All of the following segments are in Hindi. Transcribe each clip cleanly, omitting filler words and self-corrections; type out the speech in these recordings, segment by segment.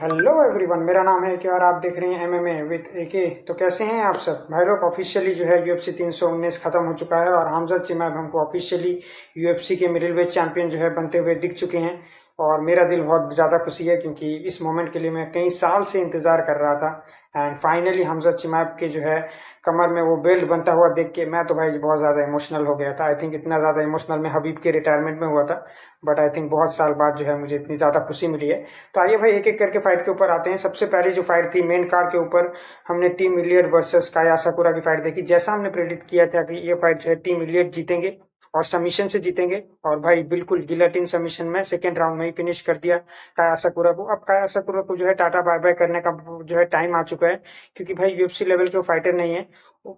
हेलो एवरीवन, मेरा नाम है और आप देख रहे हैं एमएमए विद एके। तो कैसे हैं आप सब भाई लोग। ऑफिशियली जो है यूएफसी 319 खत्म हो चुका है और हमजा चिमाब हमको ऑफिशियली यूएफसी के मिडिल वेट चैंपियन जो है बनते हुए दिख चुके हैं। और मेरा दिल बहुत ज़्यादा खुशी है क्योंकि इस मोमेंट के लिए मैं कई साल से इंतज़ार कर रहा था। एंड फाइनली हमजा चिमाब के जो है कमर में वो बेल्ट बनता हुआ देख के मैं तो भाई बहुत ज़्यादा इमोशनल हो गया था। आई थिंक इतना ज़्यादा इमोशनल मैं हबीब के रिटायरमेंट में हुआ था, बट आई थिंक बहुत साल बाद जो है मुझे इतनी ज़्यादा खुशी मिली है। तो आइए भाई एक एक करके फाइट के ऊपर आते हैं। सबसे पहली जो फाइट थी मेन कार्ड के ऊपर, हमने टीम इलियट वर्सेस काया साकुरा की फाइट देखी। जैसा हमने प्रेडिक्ट किया था कि ये फाइट जो है टीम इलियट जीतेंगे और सबमिशन से जीतेंगे, और भाई बिल्कुल गिलेटिन सबमिशन में सेकेंड राउंड में ही फिनिश कर दिया काया साकुरा को। अब काया साकुरा को जो है टाटा बाय बाय करने का जो है टाइम आ चुका है, क्योंकि भाई यूएफसी लेवल के वो फाइटर नहीं है।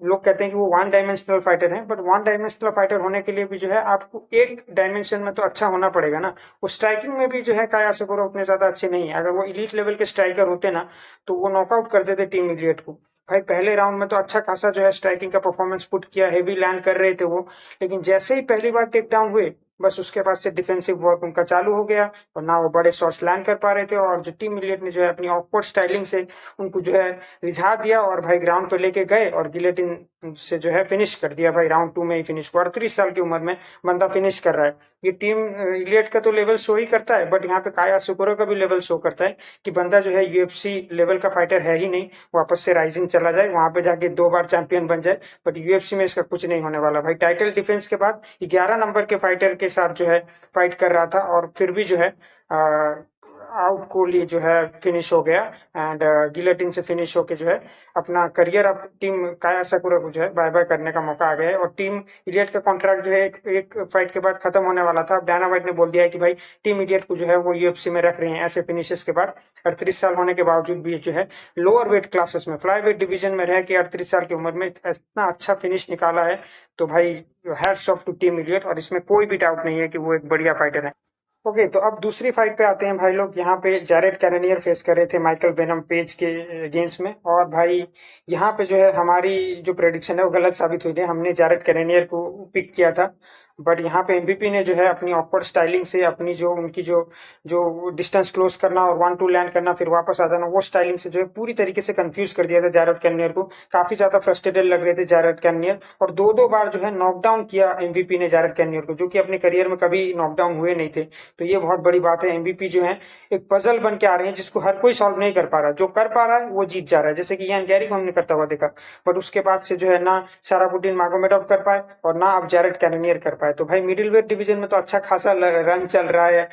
लोग कहते हैं कि वो वन डायमेंशनल फाइटर हैं, बट वन डायमेंशनल फाइटर होने के लिए भी जो है आपको एक डायमेंशन में तो अच्छा होना पड़ेगा ना। वो स्ट्राइकिंग में भी जो है काया साकुरा उतने ज्यादा अच्छे नहीं है। अगर वो इलीट लेवल के स्ट्राइकर होते ना तो वो नॉकआउट कर देते टीम इलियट को। भाई पहले राउंड में तो अच्छा खासा जो है स्ट्राइकिंग का परफॉर्मेंस पुट किया, हेवी लैंड कर रहे थे वो, लेकिन जैसे ही पहली बार टेक डाउन हुए बस उसके बाद से डिफेंसिव वर्क उनका चालू हो गया और ना वो बड़े शॉट्स लैंड कर पा रहे थे। और जो टीम इलियट ने जो है अपनी ऑकवर्ड स्टाइलिंग से उनको जो है रिझा दिया और भाई ग्राउंड पे लेके गए और गिलेटिन से जो है फिनिश कर दिया। भाई राउंड 2 में ही फिनिश हुआ। 38 साल की उम्र में बंदा फिनिश कर रहा है। ये टीम इलियट का तो लेवल शो ही करता है, बट यहाँ पे काया सुकुरो का भी लेवल शो करता है कि बंदा जो है यूएफसी लेवल का फाइटर है ही नहीं। वापस से राइजिंग चला जाए, वहां पे जाके 2 बार चैंपियन बन जाए, बट यूएफसी में इसका कुछ नहीं होने वाला। भाई टाइटल डिफेंस के बाद 11 नंबर के फाइटर के साथ जो है फाइट कर रहा था और फिर भी जो है आउट को लिए जो है फिनिश हो गया। एंड गिलेटिन से फिनिश होके जो है अपना करियर अब टीम काया साकुरा को जो है बाय बाय करने का मौका आ गया है। और टीम इडियट का कॉन्ट्रैक्ट जो है एक फाइट के बाद खत्म होने वाला था। अब डायना वाइट ने बोल दिया है कि भाई टीम इडियट को जो है वो यूएफसी में रख रहे हैं ऐसे फिनिशेस के बाद। 38 साल होने के बावजूद भी जो है लोअर वेट क्लासेस में फ्लाई वेट डिवीजन में रह के 38 साल की उम्र में इतना अच्छा फिनिश निकाला है। तो भाई hats off to team idiot, और इसमें कोई भी डाउट नहीं है कि वो एक बढ़िया फाइटर है। ओके, तो अब दूसरी फाइट पे आते हैं भाई लोग। यहाँ पे जैरेड कैनेनियर फेस कर रहे थे माइकल बेनम पेज के अगेंस्ट में, और भाई यहाँ पे जो है हमारी जो प्रेडिक्शन है वो गलत साबित हुई है। हमने जैरेड कैनेनियर को पिक किया था, बट यहाँ पे एमवीपी ने जो है अपनी ऑकवर्ड स्टाइलिंग से अपनी जो उनकी जो जो डिस्टेंस क्लोज करना और 1-2 लैंड करना फिर वापस आ जाना, वो स्टाइलिंग से जो है पूरी तरीके से कंफ्यूज कर दिया था जैरेड कैनेनियर को। काफी ज्यादा फ्रस्ट्रेटेड लग रहे थे जैरेड कैनेनियर, और 2-2 बार जो है नॉकडाउन किया एमवीपी ने जैरेड कैनेनियर को, जो कि अपने करियर में कभी नॉकडाउन हुए नहीं थे। तो ये बहुत बड़ी बात है। एमवीपी जो है एक पजल बन के आ रहे हैं जिसको हर कोई सॉल्व नहीं कर पा रहा। जो कर पा रहा है वो जीत जा रहा है, जैसे कि यान गैरी को हमने करता हुआ देखा, बट उसके बाद से जो है ना सारापुटीन मागोमेडोव कर पाए और ना अब जैरेड कैनेनियर कर पाए। तो भाई मिडिल वेट डिवीजन में तो अच्छा खासा रन चल रहा है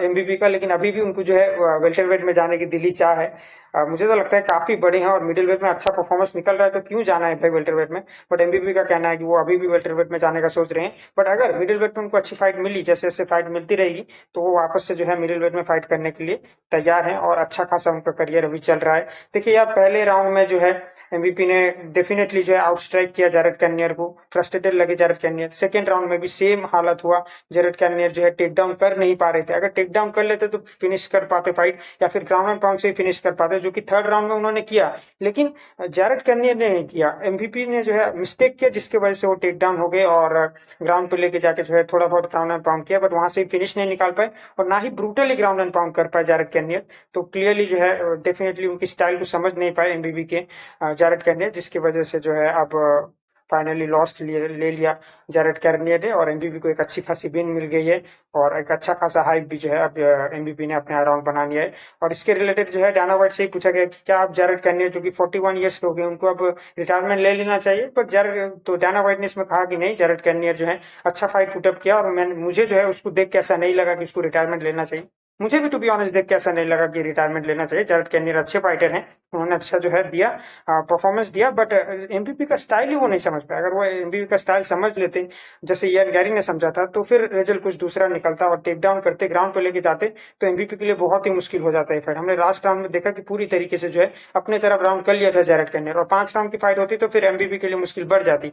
एमवीपी का, लेकिन अभी भी उनको जो है वेल्टर वेट में जाने की दिली चाह है। मुझे तो लगता है काफी बड़े हैं और मिडिल वेट में अच्छा परफॉर्मेंस निकल रहा है, तो क्यों जाना है भाई वेल्टर वेट में। बट एमवीपी का कहना है कि वो अभी भी वेल्टर वेट में जाने का सोच रहे हैं। बट अगर मिडिल वेट में उनको अच्छी फाइट मिली, जैसे जैसे फाइट मिलती रहेगी, तो वो वापस से जो है मिडिल वेट में फाइट करने के लिए तैयार हैं और अच्छा खासा उनका करियर अभी चल रहा है। देखिए यार, पहले राउंड में जो है एमवीपी ने डेफिनेटली जो है आउट स्ट्राइक किया जैरेड कैनियर को, फ्रस्ट्रेटेड लगे जैरेड कैनियर। सेकेंड राउंड में भी सेम हालत हुआ, जैरेड कैनियर जो है टेक डाउन कर नहीं पा रहे थे। अगर टेक डाउन कर लेते तो फिनिश कर पाते फाइट, या फिर ग्राउंड एंड पाउंड से ही फिनिश कर पाते, जो कि थर्ड राउंड में उन्होंने किया। लेकिन जैरेड कैनियर ने नहीं किया, एमवीपी ने जो है मिस्टेक किया, जिसकी वजह से वो टेक डाउन हो गए और ग्राउंड पे लेके जाके जो है थोड़ा बहुत ग्राउंड एंड पाउंड किया, बट वहां से फिनिश नहीं निकाल पाए और ना ही ब्रूटली ग्राउंड एंड पाउंड कर पाए जैरेड कैनियर। तो क्लियरली जो है डेफिनेटली उनकी स्टाइल को समझ नहीं पाए एमबीबी के जैरेड कैनियर, जिसकी वजह से जो है अब फाइनली लॉस्ट ले लिया जैरेड कैनियर ने, और एमबीबी को एक अच्छी खासी विन मिल गई है और एक अच्छा खासा हाइप भी जो है अब एमबीबी ने अपने अराउंड बना लिया है। और इसके रिलेटेड जो है डायना वाइट से ही पूछा गया कि क्या आप जैरेड कैनियर, जो कि 41 ईयर्स के हो गए, उनको अब रिटायरमेंट ले लेना चाहिए। बट जैरेड तो डायना वाइट ने इसमें कहा कि नहीं, जैरेड कैनियर जो है अच्छा फाइट पुटअप किया और मुझे जो है उसको देख के ऐसा नहीं लगा कि उसको रिटायरमेंट लेना चाहिए। मुझे भी टू बी ऑनेस्ट देख के ऐसा नहीं लगा कि रिटायरमेंट लेना चाहिए। जैरेड कैनियर अच्छे फाइटर हैं, उन्होंने अच्छा जो है दिया परफॉर्मेंस दिया, बट एमवीपी का स्टाइल ही वो नहीं समझ पाया। अगर वो एमवीपी का स्टाइल समझ लेते, जैसे यान गैरी ने समझा था, तो फिर रिजल्ट कुछ दूसरा निकलता और टेक डाउन करते, ग्राउंड पे लेके जाते, तो एमवीपी के लिए बहुत ही मुश्किल हो जाता है फाइट। हमने लास्ट राउंड में देखा कि पूरी तरीके से जो है अपने तरफ राउंड कर लिया था जैरेड कैनियर, और 5 राउंड की फाइट होती तो फिर एमवीपी के लिए मुश्किल बढ़ जाती।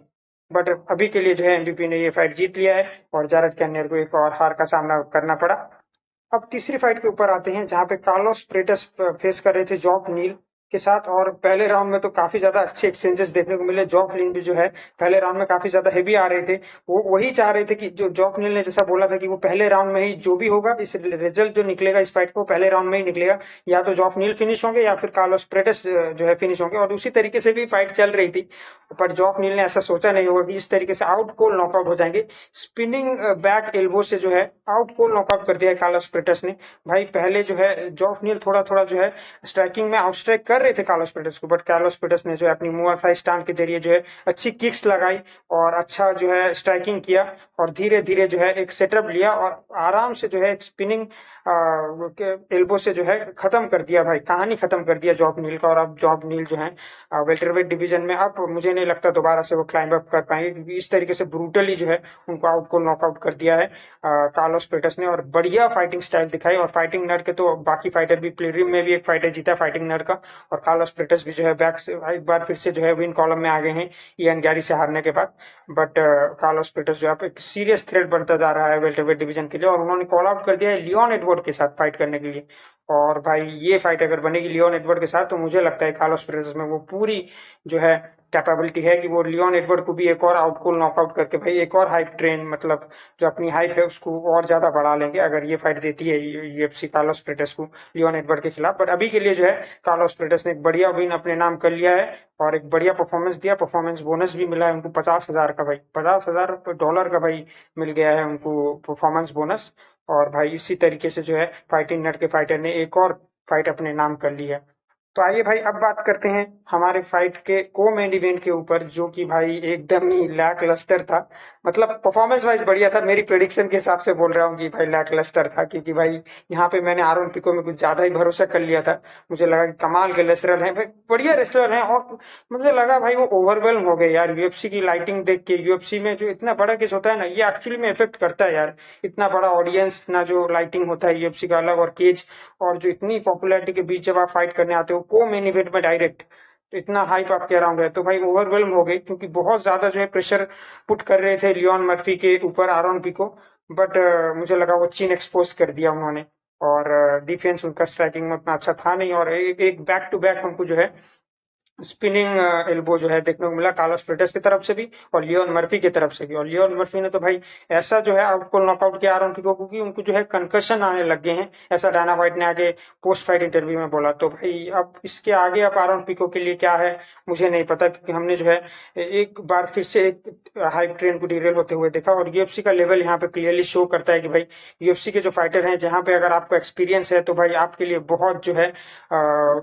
बट अभी के लिए जो है एमवीपी ने ये फाइट जीत लिया है और जैरेड कैनियर को एक और हार का सामना करना पड़ा। अब तीसरी फाइट के ऊपर आते हैं, जहां पे कार्लोस प्रेटस फेस कर रहे थे जॉक नील। के साथ। और पहले राउंड में तो काफी ज्यादा अच्छे एक्सचेंजेस देखने को मिले। जॉफ लिन भी जो है पहले राउंड में काफी ज्यादा हेवी आ रहे थे। वो वही चाह रहे थे कि जो जॉफ लिन ने जैसा बोला था कि वो पहले राउंड में ही जो भी होगा, इस रिजल्ट जो निकलेगा इस फाइट को पहले राउंड में ही निकलेगा, या तो जॉफ नील फिनिश होंगे या फिर कार्लोस प्रेटिस जो है फिनिश होंगे। और उसी तरीके से भी फाइट चल रही थी, पर जॉफ नील ने ऐसा सोचा नहीं होगा कि इस तरीके से आउट कोल नॉकआउट हो जाएंगे। स्पिनिंग बैक एल्बो से जो है आउट कोल नॉकआउट कर दिया है कार्लोस प्रेटिस ने। भाई पहले जो है जॉफ नील थोड़ा थोड़ा जो है स्ट्राइकिंग में आउट स्ट्राइक कर रहे थे कार्लोस प्रेटिस को, बट कार्लोस प्रेटिस ने जो है अपनी मुआ थाई स्टांड के जरिए जो है अच्छी किक्स लगाई और अच्छा जो है स्ट्राइकिंग किया, और धीरे धीरे जो है एक सेटअप लिया और आराम से जो है एक स्पिनिंग एल्बो से जो है खत्म कर दिया। भाई कहानी खत्म कर दिया जॉब नील का। और अब जॉब नील जो है वेल्टरवेट डिवीजन में अब मुझे नहीं लगता दोबारा से वो क्लाइंब अप कर पाएंगे, क्योंकि इस तरीके से ब्रूटली जो है उनको आउट को नॉकआउट कर दिया है कार्लोस प्रेटिस ने। और बढ़िया फाइटिंग स्टाइल दिखाई। और फाइटिंग नर्ड के तो बाकी फाइटर भी, प्रीलिम में भी एक फाइटर जीता फाइटिंग नर्ड का, और कार्लोस प्रेटिस भी जो है बैक से एक बार फिर से जो है विन कॉलम में आ गए हैं इयान गैरी से हारने के बाद। बट कार्लोस प्रेटिस जो है एक सीरियस थ्रेट बनता जा रहा है वेल्टरवेट डिवीजन के लिए, और उन्होंने कॉल आउट कर दिया है लियोन एडवर्ड के साथ फाइट करने के लिए। और भाई ये फाइट अगर बनेगी लियोन एडवर्ड के साथ, तो मुझे लगता है कार्लोस प्रेटिस में वो पूरी जो है कैपेबिलिटी है कि वो लियोन एडवर्ड को भी एक और आउटकोल नॉकआउट करके भाई एक और हाइप ट्रेन, मतलब जो अपनी हाइप है उसको और ज्यादा बढ़ा लेंगे अगर ये फाइट देती है यूएफसी कार्लोस प्रेटिस को लियोन एडवर्ड के खिलाफ। बट अभी के लिए जो है कार्लोस प्रेटिस ने एक बढ़िया विन अपने नाम कर लिया है और एक बढ़िया परफॉर्मेंस दिया। परफॉर्मेंस बोनस भी मिला है उनको 50,000 का, भाई $50,000 का भाई मिल गया है उनको परफॉर्मेंस बोनस। और भाई इसी तरीके से जो है फाइटिंग नट के फाइटर ने एक और फाइट अपने नाम कर ली है। तो आइए भाई अब बात करते हैं हमारे फाइट के को मेन इवेंट के ऊपर, जो कि भाई एकदम ही लैक लस्टर था। मतलब परफॉर्मेंस वाइज बढ़िया था, मेरी प्रेडिक्शन के हिसाब से बोल रहा हूँ कि भाई लैक लस्टर था, क्योंकि भाई यहाँ पे मैंने आरोन पिको में कुछ ज्यादा ही भरोसा कर लिया था। मुझे लगा कि कमाल के रेसलर हैं भाई, बढ़िया रेसलर हैं, और मुझे लगा भाई वो ओवरवेल्म हो गए यार यूएफसी की लाइटिंग देख के। यूएफसी में जो इतना बड़ा केस होता है ना, ये एक्चुअली में इफेक्ट करता है यार। इतना बड़ा ऑडियंस ना, जो लाइटिंग होता है यूएफसी का अलग, और केज, और जो इतनी पॉपुलैरिटी के बीच जब आप फाइट करने आते हो को मेन इवेंट में डायरेक्ट, तो इतना हाइप आपके अराउंड है, तो भाई ओवरवेल्म हो गई, क्योंकि बहुत ज्यादा जो है प्रेशर पुट कर रहे थे लियोन मर्फी के ऊपर आरोन पिको। बट मुझे लगा वो चीन एक्सपोज कर दिया उन्होंने, और डिफेंस उनका स्ट्राइकिंग में उतना अच्छा था नहीं, और एक बैक टू बैक हमको जो है स्पिनिंग एल्बो जो है देखने को मिला कार्लोस प्रेटिस की तरफ से भी और लियोन मर्फी की तरफ से भी। और लियोन मर्फी ने तो भाई ऐसा जो है आउट को नॉकआउट किया आरोन पिको को कि उनको जो है कंकशन आने लग गए हैं, ऐसा डायना व्हाइट ने आगे पोस्ट फाइट इंटरव्यू में बोला। तो भाई अब इसके आगे अब आरोन पिको के लिए क्या है मुझे नहीं पता, क्योंकि हमने जो है एक बार फिर से एक हाइप ट्रेन को डिरेल होते हुए देखा। और यूएफसी का लेवल यहाँ पे क्लियरली शो करता है कि भाई यूएफसी के जो फाइटर हैं, जहाँ पे अगर आपको एक्सपीरियंस है तो भाई आपके लिए बहुत जो है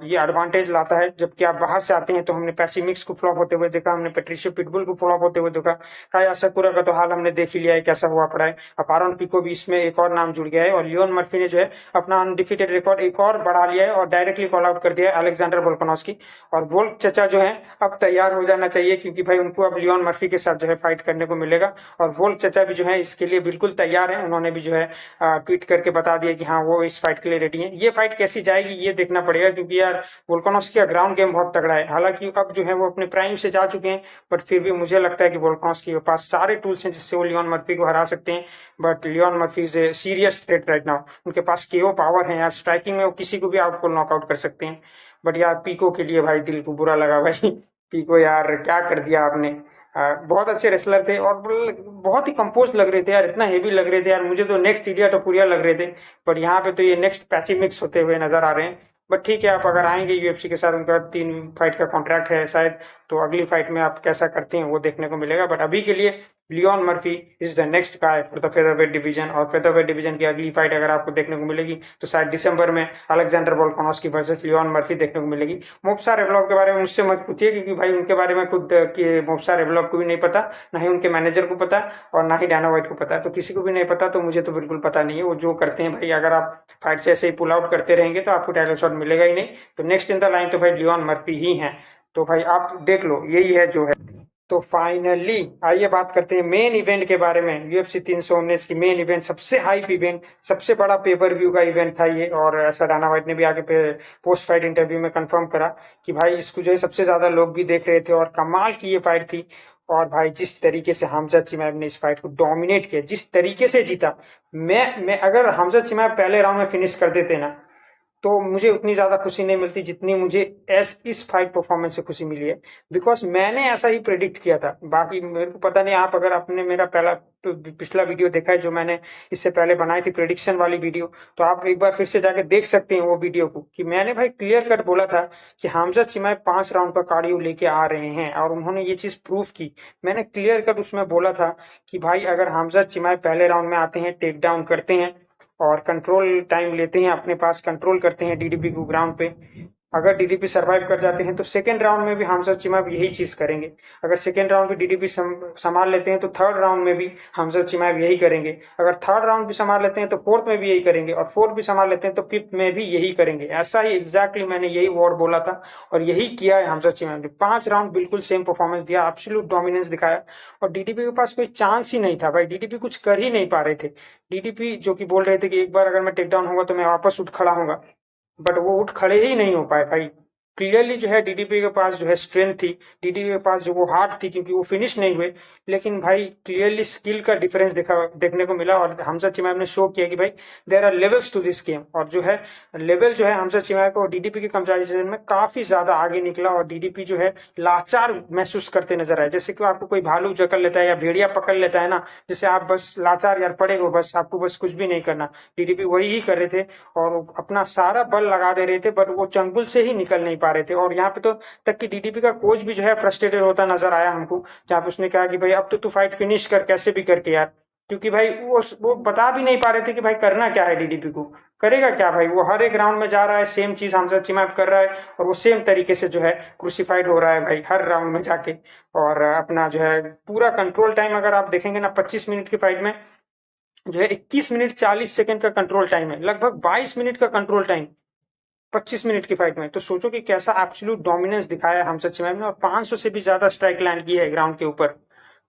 ये एडवांटेज लाता है। जबकि आप बाहर से आते हैं, तो हमने पैसी मिक्स को फ्लॉप होते हुए देखा, हमने पेट्रिशिया पिटबुल को फ्लॉप होते हुए देखा, काया साकुरा का तो हाल हमने देख ही लिया है कैसा हुआ पड़ा है। अब आरोन पिको भी इसमें एक और नाम जुड़ गया है, और लियोन मर्फी ने जो है अपना अनडिफिटेड रिकॉर्ड एक और बढ़ा लिया है और डायरेक्टली कॉल आउट कर दिया है अलेक्जेंडर वोल्कानोव्स्की। और वोल्क चचा जो है अब तैयार हो जाना चाहिए, क्योंकि भाई उनको अब लियोन मर्फी के साथ जो है फाइट करने को मिलेगा। और वोल्क चचा भी जो है इसके लिए बिल्कुल तैयार है, उन्होंने भी जो है ट्वीट करके बता दिया कि हाँ वो इस फाइट के लिए रेडी है। ये फाइट कैसी जाएगी ये देखना पड़ेगा, क्योंकि यार वोल्कानोव्स्की का ग्राउंड गेम बहुत तगड़ा है। हालांकि अब जो है वो अपने प्राइम से जा चुके हैं, बट फिर भी मुझे लगता है कि वोल्कानोव्स्की के पास सारे टूल्स हैं जिससे वो लियोन मर्फी को हरा सकते हैं। But Leon Murphy is a serious threat right now, उनके पास केओ पावर है यार, स्ट्राइकिंग में वो किसी को भी आउट को नॉकआउट कर सकते हैं। बट यार पीको के लिए भाई दिल को बुरा लगा भाई पीको यार क्या कर दिया आपने। बहुत अच्छे रेसलर थे और बहुत ही कंपोज लग रहे थे यार, इतना हेवी लग रहे थे यार, मुझे तो नेक्स्ट इंडिया टपुरिया लग रहे थे। बट यहाँ पे तो ये नेक्स्ट पैची मिक्स होते हुए नजर आ रहे हैं। बट ठीक है, आप अगर आएंगे यूएफसी के साथ, उनका 3 फाइट का कॉन्ट्रैक्ट है शायद, तो अगली फाइट में आप कैसा करते हैं वो देखने को मिलेगा। बट अभी के लिए Leon Murphy is the next guy for the featherweight division. और फेदरवेट डिवीजन की अगली फाइट अगर आपको देखने को मिलेगी तो शायद दिसंबर में Alexander Volkanovski versus Leone Murphy देखने को मिलेगी। मोप्सा रेवलॉव के बारे में मुझसे मत पूछिए, क्योंकि भाई उनके बारे में खुद मोप्सा रेवलॉव को भी नहीं पता, ना ही उनके मैनेजर को पता, और ना ही डायना व्हाइट को पता। तो किसी को भी नहीं पता, तो मुझे तो बिल्कुल पता नहीं है वो जो करते हैं भाई। अगर आप फाइट से ऐसे ही पुल आउट करते रहेंगे तो आपको टाइटल शॉट मिलेगा ही नहीं। तो नेक्स्ट इन द लाइन तो भाई लियोन मर्फी ही हैं। तो भाई आप देख लो, यही है जो है। तो फाइनली आइए बात करते हैं मेन इवेंट के बारे में। यूएफसी 319 की मेन इवेंट, सबसे हाइप इवेंट, सबसे बड़ा पेपर व्यू का इवेंट था ये। और ऐसा डायना व्हाइट ने भी आगे पे पोस्ट फाइट इंटरव्यू में कंफर्म करा कि भाई इसको जो है सबसे ज्यादा लोग भी देख रहे थे, और कमाल की ये फाइट थी। और भाई जिस तरीके से हमजा चिमाएव ने इस फाइट को डोमिनेट किया, जिस तरीके से जीता, मैं अगर हमजा चिमाएव पहले राउंड में फिनिश कर देते ना, तो मुझे उतनी ज़्यादा खुशी नहीं मिलती जितनी मुझे इस फाइट परफॉर्मेंस से खुशी मिली है, बिकॉज मैंने ऐसा ही प्रेडिक्ट किया था। बाकी मेरे को पता नहीं, आप अगर आपने मेरा पिछला वीडियो देखा है जो मैंने इससे पहले बनाई थी प्रेडिक्शन वाली वीडियो, तो आप एक बार फिर से जाके देख सकते हैं वो वीडियो को, कि मैंने भाई क्लियर कट बोला था कि हामजा चिमाय 5 राउंड का कार्डियो लेके आ रहे हैं, और उन्होंने ये चीज़ प्रूव की। मैंने क्लियर कट उसमें बोला था कि भाई अगर हामजा चिमाय पहले राउंड में आते हैं, टेक डाउन करते हैं और कंट्रोल टाइम लेते हैं, अपने पास कंट्रोल करते हैं डीडीपी को ग्राउंड पे, अगर डीडीपी सरवाइव कर जाते हैं तो सेकेंड राउंड में भी हमजा चिमाब यही चीज करेंगे। अगर सेकेंड राउंड भी डीडीपी संभाल लेते हैं तो थर्ड राउंड में भी हमजा चिमाब यही करेंगे। अगर थर्ड राउंड भी संभाल लेते हैं तो फोर्थ में भी यही करेंगे, और फोर्थ भी संभाल लेते हैं तो फिफ्थ में भी यही करेंगे। ऐसा ही एग्जैक्टली मैंने यही वर्ड बोला था और यही किया है हमजा चिमाब ने। 5 राउंड बिल्कुल सेम परफॉर्मेंस दिया, एब्सोल्यूट डोमिनेंस दिखाया, और डीडीपी के पास कोई चांस ही नहीं था भाई। डीडीपी कुछ कर ही नहीं पा रहे थे। डीडीपी जो कि बोल रहे थे कि एक बार अगर मैं टेक डाउन होगा तो मैं वापस उठ खड़ा होऊंगा, बट वो उठ खड़े ही नहीं हो पाए भाई। क्लियरली जो है डीडीपी के पास जो है स्ट्रेंथ थी, डीडीपी के पास जो वो हार्ट थी, क्योंकि वो फिनिश नहीं हुए, लेकिन भाई क्लियरली स्किल का डिफरेंस देखने को मिला। और हमजा चिमाब ने शो किया कि भाई there are levels to this game, और जो है लेवल जो है हमजा चिमाब को डीडीपी के कंपैरिजन में काफी ज्यादा आगे निकला, और डीडीपी जो है लाचार महसूस करते नजर आए। जैसे कि आपको कोई भालू जकड़ लेता है या भेड़िया पकड़ लेता है ना, जैसे आप बस लाचार यार पड़े हो, बस आपको बस कुछ भी नहीं करना। डीडीपी वही ही कर रहे थे और अपना सारा बल लगा दे रहे थे, बट वो चंगुल से ही निकल नहीं पा रहे थे। और यहाँ पे तो तक कि डीडीपी का कोच भी जो है फ्रस्ट्रेटेड होता नजर आया हमको, जहाँ पे उसने कहा कि भाई अब तो तू फाइट फिनिश कर कैसे भी करके यार, क्योंकि भाई वो बता भी नहीं पा रहे थे कि भाई करना क्या है, डीडीपी को करेगा क्या भाई। वो हर एक राउंड में जा रहा है, सेम चीज हमजा चिमाब कर रहा है, और वो सेम तरीके से जो है क्रूसिफाइड हो रहा है भाई हर राउंड में जाके। और अपना जो है पूरा कंट्रोल टाइम अगर आप देखेंगे ना 25 मिनट की फाइट में जो है 21 मिनट 40 सेकंड का कंट्रोल टाइम है, लगभग 22 मिनट का कंट्रोल टाइम 25 मिनट की फाइट में। तो सोचो कि कैसा एब्सोल्यूट डोमिनेंस दिखाया है हमजा चिमाब ने, और 500 से भी ज्यादा स्ट्राइक लैंड की है ग्राउंड के ऊपर।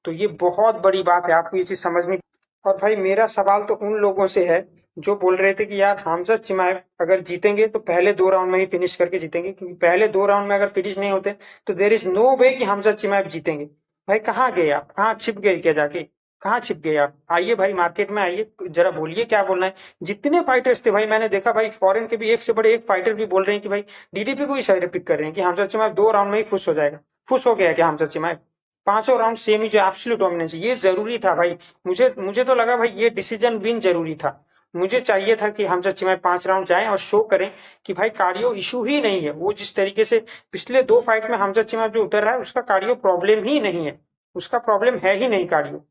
तो ये बहुत बड़ी बात है, आपको ये चीज समझनी। और भाई मेरा सवाल तो उन लोगों से है जो बोल रहे थे कि यार हमजा चिमाब अगर जीतेंगे तो पहले 2 राउंड में ही फिनिश करके जीतेंगे, क्योंकि पहले 2 राउंड में अगर फिनिश नहीं होते तो देर इज नो वे कि हमजा चिमाब जीतेंगे। भाई कहाँ गए आप, कहाँ छिप गए क्या जाके, कहाँ छिप गए आप? आइए भाई मार्केट में आइए, जरा बोलिए क्या बोलना है। जितने फाइटर्स थे भाई, मैंने देखा भाई फॉरेन के भी एक से बड़े एक फाइटर भी बोल रहे हैं कि भाई डीडीपी को ही साइड पिक कर रहे हैं कि हमजा चिमाब 2 राउंड में ही खुश हो जाएगा। खुश हो गया क्या हमजा चिमाब? 5 राउंड सेम ही जो एब्सोल्यूट डोमिनेंस, ये जरूरी था भाई। मुझे तो लगा भाई ये डिसीजन विन जरूरी था। मुझे चाहिए था कि हमजा चिमाब 5 राउंड जाएं और शो करें कि भाई कार्डियो इशू ही नहीं है। वो जिस तरीके से पिछले 2 फाइट में हमजा चिमाब जो उतर रहा है उसका कार्डियो प्रॉब्लम ही नहीं है, उसका प्रॉब्लम है ही नहीं कार्डियो।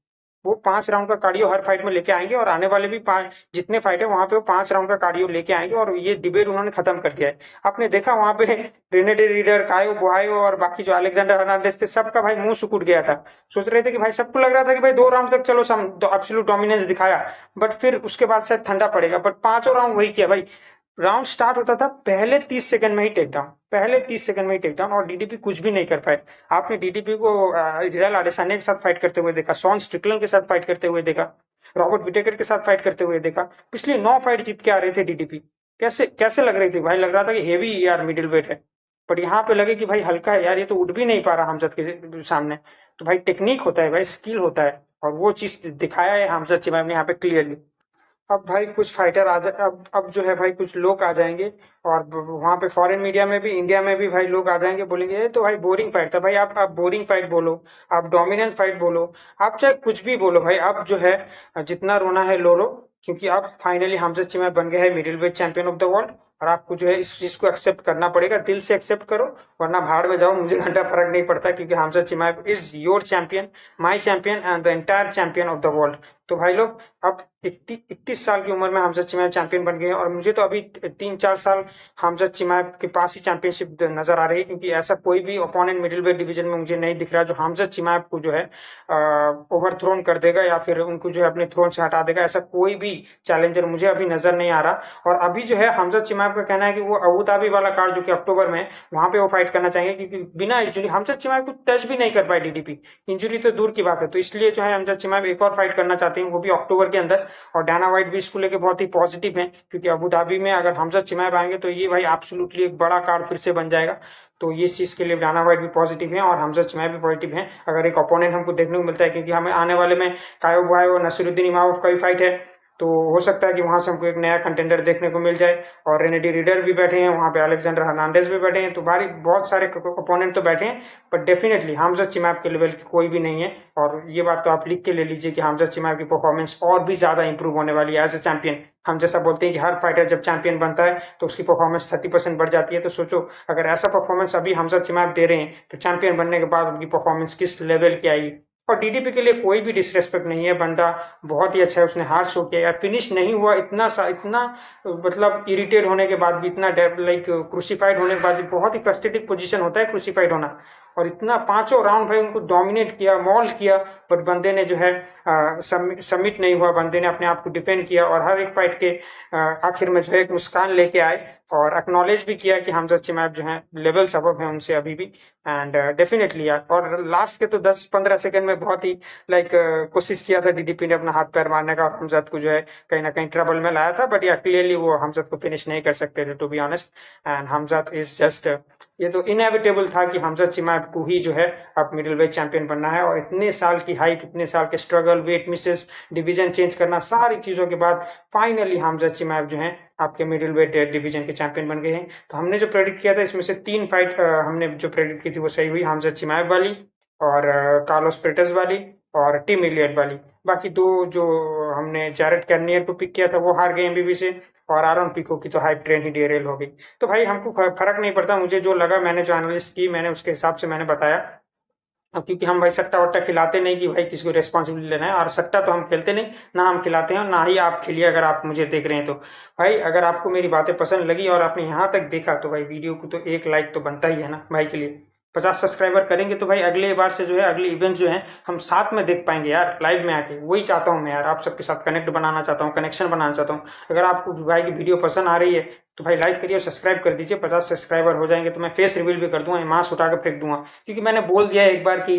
वो 5 राउंड का कार्डियो हर फाइट में लेके आएंगे, और आने वाले भी 5 जितने फाइट है वहां पे वो 5 राउंड का कार्डियो लेके आएंगे, और ये डिबेट उन्होंने खत्म कर दिया है। आपने देखा वहां पे रेनेडे रीडर, कायो बुहायो और बाकी जो अलेक्जेंडर हर्नांडेज थे, सबका भाई मुंह सुकुड़ गया था। सोच रहे थे कि भाई, सबको लग रहा था कि भाई 2 राउंड तक चलो सम एब्सोल्यूट डोमिनेंस दिखाया, बट फिर उसके बाद शायद ठंडा पड़ेगा, बट 5 राउंड वही किया भाई। राउंड स्टार्ट होता था पहले 30 सेकंड में ही टेक डाउन, पहले 30 सेकंड में ही टेक डाउन, और डीडीपी कुछ भी नहीं कर पाए। आपने डीडीपी को इजराइल अडेसान्या के साथ फाइट करते हुए देखा, शॉन स्ट्रिकलन के साथ फाइट करते हुए देखा, रॉबर्ट विटेकर के साथ फाइट करते हुए देखा। पिछली 9 फाइट जीत के आ रहे थे डीडीपी। कैसे कैसे लग रही थी भाई, लग रहा था कि हेवी यार मिडिल वेट है, बट यहाँ पे लगे कि भाई हल्का है यार, ये तो उठ भी नहीं पा रहा हमजद के सामने। तो भाई टेक्निक होता है भाई, स्किल होता है, और वो चीज दिखाया है हमजद चिमाब ने यहाँ पे क्लियरली। अब भाई कुछ फाइटर आ जा अब जो है भाई कुछ लोग आ जाएंगे, और वहां पे फॉरेन मीडिया में भी, इंडिया में भी भाई लोग आ जाएंगे, बोलेंगे ये तो भाई बोरिंग फाइट था। भाई आप बोरिंग फाइट बोलो, आप डोमिनेंट फाइट बोलो, आप चाहे कुछ भी बोलो भाई, अब जो है जितना रोना है लो लो, क्योंकि अब फाइनली हमजा चिमाब बन गया है middle weight champion of the world. और आपको जो है इस चीज को एक्सेप्ट करना पड़ेगा, दिल से एक्सेप्ट करो, वरना भाड़ में जाओ, मुझे घंटा फर्क नहीं पड़ता, क्योंकि हमजा चिमाब is your champion, my champion and the entire champion of the world. तो भाई लोग, अब 31 साल की उम्र में हमजा चिमाब चैंपियन बन गए हैं, और मुझे तो अभी 3-4 साल हमजा चिमाब के पास ही चैंपियनशिप नजर आ रही है, क्योंकि ऐसा कोई भी ओपोनेंट मिडिल वेट डिवीजन में मुझे नहीं दिख रहा जो हमजा चिमाब को जो है ओवरथ्रोन कर देगा, या फिर उनको जो है अपने थ्रोन से हटा देगा। ऐसा कोई भी चैलेंजर मुझे अभी नजर नहीं आ रहा। और अभी जो है हमजा चिमाब का कहना है कि वो अबू धाबी वाला कार्ड जो कि अक्टूबर में, वहां पे वो फाइट करना चाहेंगे, क्योंकि बिना इंजरी हमजा चिमाब को टच भी नहीं कर पाए डीडीपी, इंजरी तो दूर की बात है। तो इसलिए जो है हमजा चिमाब एक और फाइट करना चाहते हैं, वो भी अक्टूबर के अंदर। और डाना वाइट भी इसको लेके बहुत ही पॉजिटिव है, क्योंकि अबू धाबी में अगर हमजा चिमाब आएंगे तो ये भाई एब्सोल्युटली एक बड़ा कार्ड फिर से बन जाएगा। तो ये चीज के लिए डाना वाइट भी पॉजिटिव है, और हमजा चिमाब भी पॉजिटिव है अगर एक ओपोनेंट हमको देखने को मिलता है, क्योंकि हमें आने वाले में कायो बुआयो और नसीरुद्दीन इमामोव का भी फाइट है। तो हो सकता है कि वहां से हमको एक नया कंटेंडर देखने को मिल जाए। और रेनेडी रीडर भी बैठे हैं वहां पे, अलेक्जेंडर हर्नांडेज भी बैठे हैं, तो भारी बहुत सारे ओपोनेंट तो बैठे हैं, बट डेफिनेटली हमजा चिमाब के लेवल की कोई भी नहीं है। और ये बात तो आप लिख के ले लीजिए कि हमजा चिमाब की परफॉर्मेंस और भी ज्यादा इंप्रूव होने वाली है एज ए चैंपियन। हम जैसा बोलते हैं कि हर फाइटर जब चैंपियन बनता है तो उसकी परफॉर्मेंस 30% बढ़ जाती है, तो सोचो अगर ऐसा परफॉर्मेंस अभी हमजा चिमाब दे रहे हैं तो चैंपियन बनने के बाद उनकी परफॉर्मेंस किस लेवल की आएगी। और डीडीपी के लिए कोई भी डिसरेस्पेक्ट नहीं है, बंदा बहुत ही अच्छा है, उसने हार्ड शो किया यार, फिनिश नहीं हुआ, इतना मतलब इरिटेट होने के बाद भी, इतना लाइक क्रूसिफाइड होने के बाद भी, बहुत ही फ्रस्ट्रेटिंग पोजीशन होता है क्रूसिफाइड होना। और इतना पांचों राउंड भाई उनको डोमिनेट किया, मॉल किया, बट बंदे ने जो है सबमिट नहीं हुआ, बंदे ने अपने आप को डिफेंड किया और हर एक फाइट के आखिर में जो है एक मुस्कान लेके आए और एक्नॉलेज भी किया कि हमजा चिमाब जो है लेवल्स अबव है उनसे अभी भी। एंड डेफिनेटली यार, और लास्ट के तो 10-15 सेकंड में बहुत ही लाइक कोशिश किया था डीडीपी ने अपना हाथ पैर मारने का, और हमजद को जो है कहीं ना कहीं ट्रबल में लाया था, बट या क्लियरली वो हमजद को फिनिश नहीं कर सकते थे to be honest. And Hamzat is just, ये तो इनएविटेबल था कि हमजा चिमाब को ही जो है अब मिडिल वेट चैंपियन बनना है। और इतने साल की हाइट, इतने साल के struggle, weight misses, division change करना, सारी चीजों के बाद फाइनली हमजा चिमाब जो है आपके मिडिल वेट डिवीजन के चैंपियन बन गए हैं। तो हमने जो प्रेडिक्ट किया था इसमें से 3 फाइट हमने जो प्रेडिक्ट की थी वो सही हुई, हमजा चिमाब वाली और कार्लोस फ्रेटस वाली और टीम इलियट वाली। बाकी 2 जो हमने जैरेड कैर्नियर को पिक किया था वो हार गए एमबीबी से, और आरोन पिको की तो हाइप ट्रेन ही डेरेल हो गई। तो भाई हमको फर्क नहीं पड़ता, मुझे जो लगा, मैंने जो एनालिसिस की मैंने उसके हिसाब से मैंने बताया। अब क्योंकि हम भाई सट्टा वट्टा खिलाते नहीं कि भाई किसी को रिस्पॉन्सिबिलिटी लेना है, और सट्टा तो हम खेलते नहीं, ना हम खिलाते हैं और ना ही आप खेलिए अगर आप मुझे देख रहे हैं तो। भाई अगर आपको मेरी बातें पसंद लगी और आपने यहाँ तक देखा तो भाई वीडियो को तो एक लाइक तो बनता ही है ना भाई के लिए। 50 सब्सक्राइबर करेंगे तो भाई अगले बार से जो है अगले इवेंट जो है हम साथ में देख पाएंगे यार, लाइव में आके। वही चाहता हूँ मैं यार, आप सबके साथ कनेक्ट बनाना चाहता हूँ, कनेक्शन बनाना चाहता हूँ। अगर आपको भाई की वीडियो पसंद आ रही है तो भाई लाइक करिए और सब्सक्राइब कर दीजिए। 50 सब्सक्राइबर हो जाएंगे तो मैं फेस रिवील भी कर दूंगा, मास्क उठा कर फेंक दूंगा, क्योंकि मैंने बोल दिया है एक बार कि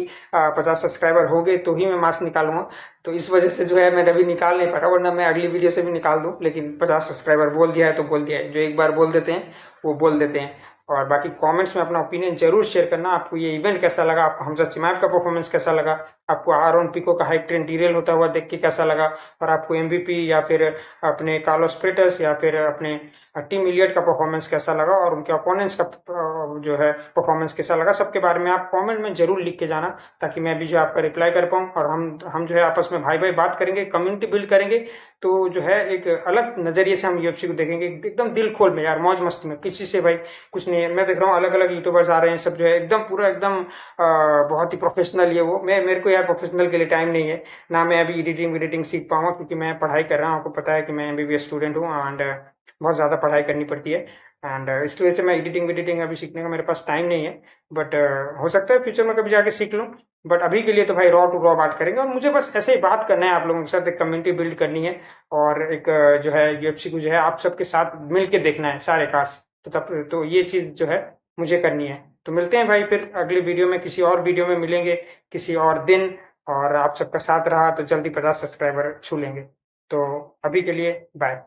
50 सब्सक्राइबर हो गए तो ही मैं मास्क निकालूंगा। तो इस वजह से जो है मैं अभी निकाल नहीं पा रहा, वरना मैं अगली वीडियो से भी निकाल दूं, लेकिन 50 सब्सक्राइबर बोल दिया है तो बोल दिया है, जो एक बार बोल देते हैं वो बोल देते हैं। और बाकी कमेंट्स में अपना ओपिनियन जरूर शेयर करना, आपको ये इवेंट कैसा लगा, आपको हमजा चिमाब का परफॉर्मेंस कैसा लगा, आपको आरोन पिको का हाइप ट्रेन डीरेल होता हुआ देख के कैसा लगा, और आपको एमवीपी या फिर अपने कार्लोस फ्रेटस या फिर अपने टीम इलियट का परफॉर्मेंस कैसा लगा, और उनके अपोनेंट्स का जो है परफॉर्मेंस कैसा लगा, सबके बारे में आप कमेंट में जरूर लिख के जाना, ताकि मैं भी जो आपका रिप्लाई कर पाऊँ। और हम जो है आपस में भाई भाई बात करेंगे, कम्युनिटी बिल्ड करेंगे, तो जो है एक अलग नजरिए से हम यूएफसी को देखेंगे, एकदम दिल खोल में यार, मौज मस्ती में, किसी से भाई कुछ नहीं है। मैं देख रहा हूँ अलग अलग यूट्यूबर्स आ रहे हैं, सब जो है एकदम पूरा एकदम बहुत ही प्रोफेशनल ये वो, मेरे को यार प्रोफेशनल के लिए टाइम नहीं है ना, मैं अभी एडिटिंग सीख पाऊंगा, क्योंकि मैं पढ़ाई कर रहा हूँ, आपको पता है कि मैं एमबीबीएस स्टूडेंट हूँ एंड बहुत ज़्यादा पढ़ाई करनी पड़ती है। एंड इस वजह से मैं एडिटिंग अभी सीखने का मेरे पास टाइम नहीं है, बट हो सकता है फ्यूचर में कभी जाके सीख लूँ। बट अभी के लिए तो भाई रॉ टू रॉ बात करेंगे, और मुझे बस ऐसे ही बात करना है आप लोगों के साथ, एक कम्युनिटी बिल्ड करनी है, और एक जो है यूएफसी को जो है आप सबके साथ मिल के देखना है सारे कार्ड्स, तो तब तो ये चीज़ जो है मुझे करनी है। तो मिलते हैं भाई फिर अगली वीडियो में, किसी और वीडियो में मिलेंगे किसी और दिन, और आप सबका साथ रहा तो जल्दी 50 सब्सक्राइबर छू लेंगे। तो अभी के लिए बाय।